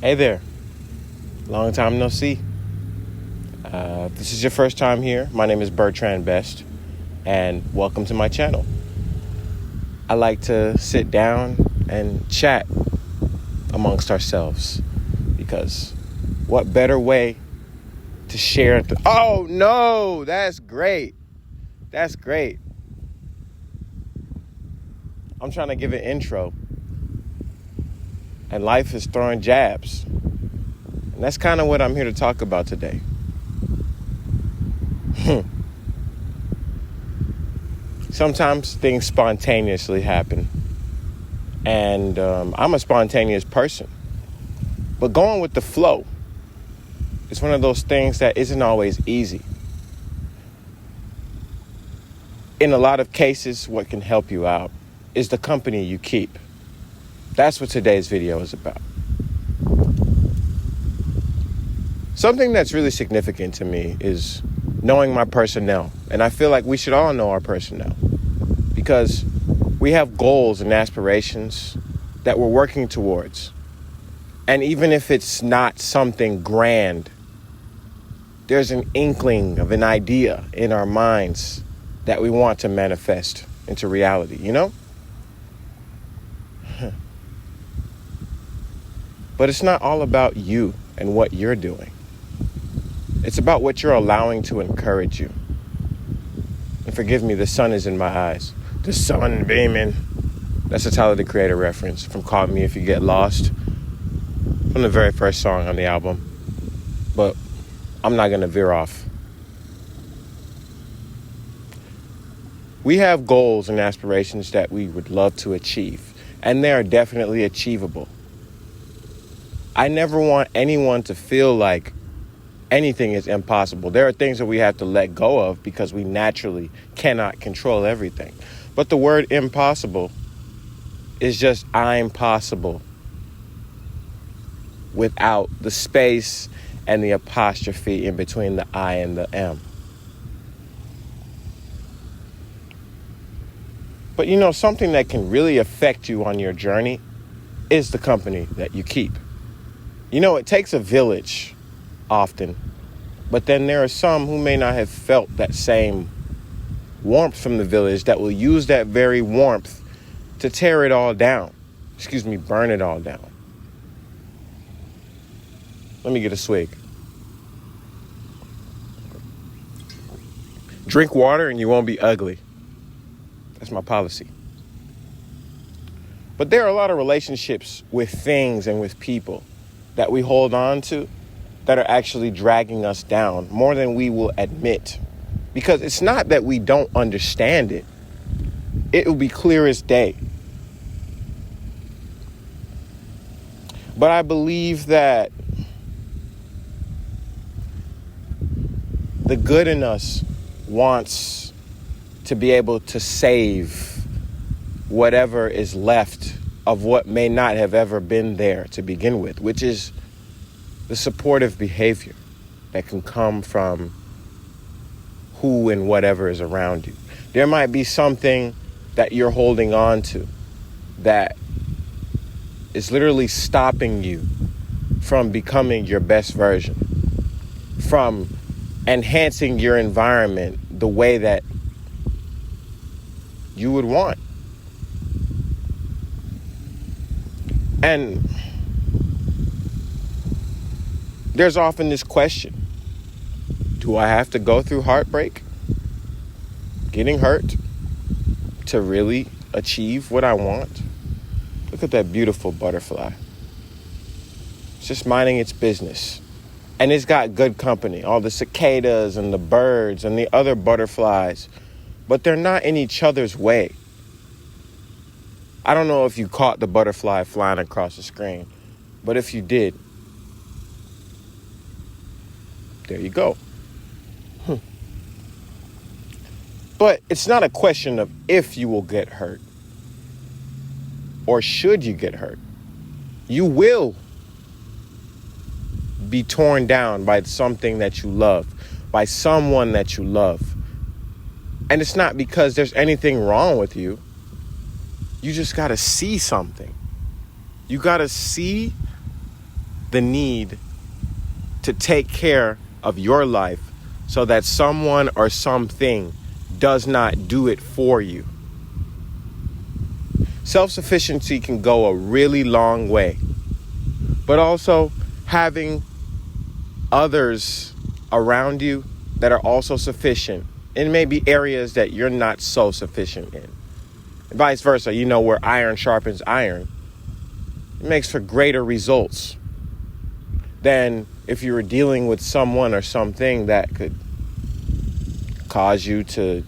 Hey there, long time no see. If this is your first time here, my name is Bertrand and welcome to my channel. I like to sit down and chat amongst ourselves because what better way to share? Oh no, that's great. That's great. I'm trying to give an intro and life is throwing jabs. And that's kind of what I'm here to talk about today. Sometimes things spontaneously happen. And I'm a spontaneous person. But going with the flow is one of those things that isn't always easy. In a lot of cases, what can help you out is the company you keep. That's what today's video is about. Something that's really significant to me is knowing my personnel. And I feel like we should all know our personnel because we have goals and aspirations that we're working towards. And even if it's not something grand, there's an inkling of an idea in our minds that we want to manifest into reality, you know? But it's not all about you and what you're doing. It's about what you're allowing to encourage you. And forgive me, the sun is in my eyes. The sun beaming. That's a Tyler, the Creator reference from Call Me If You Get Lost, from the very first song on the album. But I'm not going to veer off. We have goals and aspirations that we would love to achieve, and they are definitely achievable. I never want anyone to feel like anything is impossible. There are things that we have to let go of because we naturally cannot control everything. But the word impossible is just I'm possible without the space and the apostrophe in between the I and the M. But you know, something that can really affect you on your journey is the company that you keep. You know, it takes a village often, but then there are some who may not have felt that same warmth from the village that will use that very warmth to tear it all down. Burn it all down. Let me get a swig. Drink water and you won't be ugly. That's my policy. But there are a lot of relationships with things and with people that we hold on to that are actually dragging us down more than we will admit. Because it's not that we don't understand it. It will be clear as day. But I believe that the good in us wants to be able to save whatever is left of what may not have ever been there to begin with, which is the supportive behavior that can come from who and whatever is around you. There might be something that you're holding on to that is literally stopping you from becoming your best version, from enhancing your environment the way that you would want. And there's often this question: do I have to go through heartbreak, getting hurt, to really achieve what I want? Look at that beautiful butterfly. It's just minding its business. And it's got good company, all the cicadas and the birds and the other butterflies, but they're not in each other's way. I don't know if you caught the butterfly flying across the screen, but if you did, there you go. But it's not a question of if you will get hurt or should you get hurt. You will be torn down by something that you love, by someone that you love. And it's not because there's anything wrong with you. You just got to see something. You got to see the need to take care of your life so that someone or something does not do it for you. Self-sufficiency can go a really long way, but also having others around you that are also sufficient in maybe areas that you're not so sufficient in. And vice versa, where iron sharpens iron, it makes for greater results than if you were dealing with someone or something that could cause you to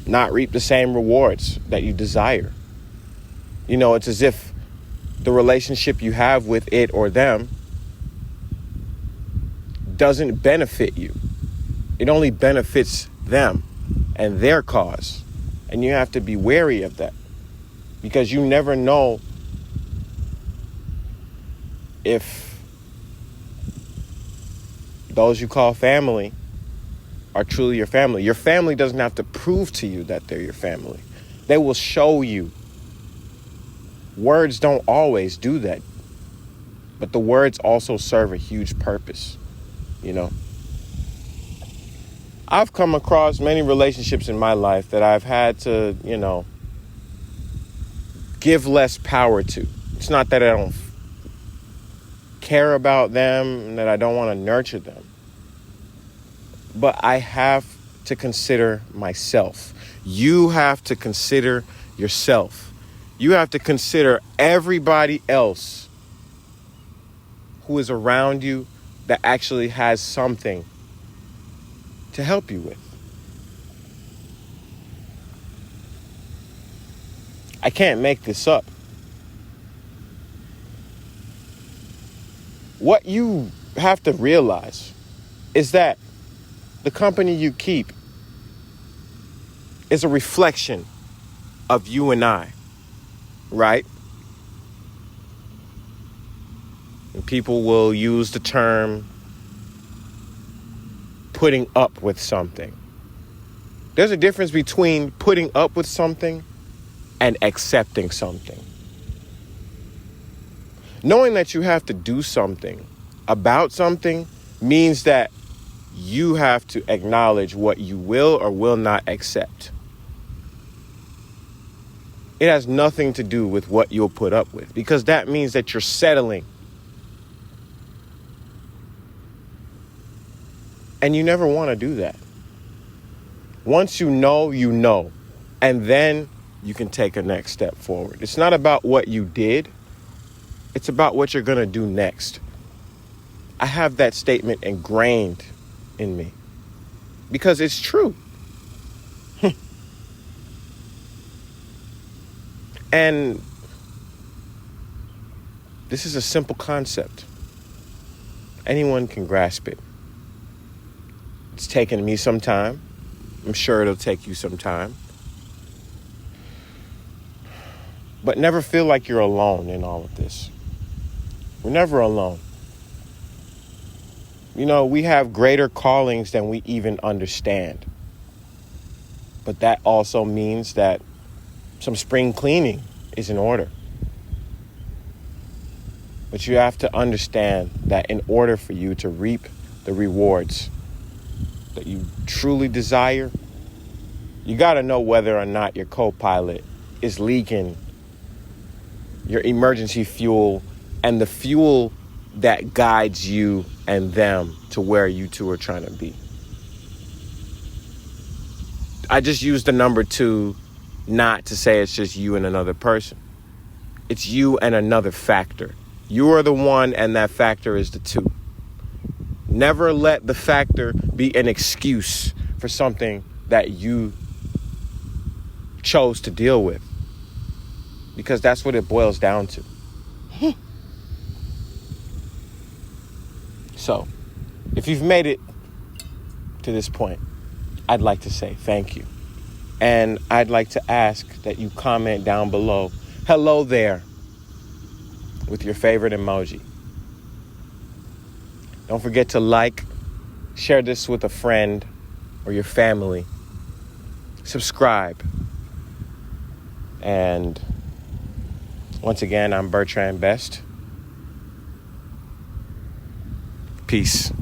not reap the same rewards that you desire. It's as if the relationship you have with it or them doesn't benefit you. It only benefits them and their cause. And you have to be wary of that, because you never know if those you call family are truly your family. Your family doesn't have to prove to you that they're your family. They will show you. Words don't always do that, but the words also serve a huge purpose, I've come across many relationships in my life that I've had to, give less power to. It's not that I don't care about them and that I don't want to nurture them, but I have to consider myself. You have to consider yourself. You have to consider everybody else who is around you that actually has something to help you with. I can't make this up. What you have to realize is that the company you keep is a reflection of you and I, right? And people will use the term putting up with something. There's a difference between putting up with something and accepting something. Knowing that you have to do something about something means that you have to acknowledge what you will or will not accept. It has nothing to do with what you'll put up with, because that means that you're settling. And you never want to do that. Once you know, and then you can take a next step forward. It's not about what you did. It's about what you're going to do next. I have that statement ingrained in me because it's true. And this is a simple concept. Anyone can grasp it. It's taken me some time. I'm sure it'll take you some time. But never feel like you're alone in all of this. We're never alone. We have greater callings than we even understand. But that also means that some spring cleaning is in order. But you have to understand that in order for you to reap the rewards that you truly desire, you got to know whether or not your co-pilot is leaking your emergency fuel and the fuel that guides you and them to where you two are trying to be. I just used the number 2 not to say it's just you and another person. It's you and another factor. You are the one and that factor is the 2. Never let the factor be an excuse for something that you chose to deal with, because that's what it boils down to. So, if you've made it to this point, I'd like to say thank you. And I'd like to ask that you comment down below, hello there, with your favorite emoji. Don't forget to like, share this with a friend or your family. Subscribe. And once again, I'm Bertrand Best. Peace.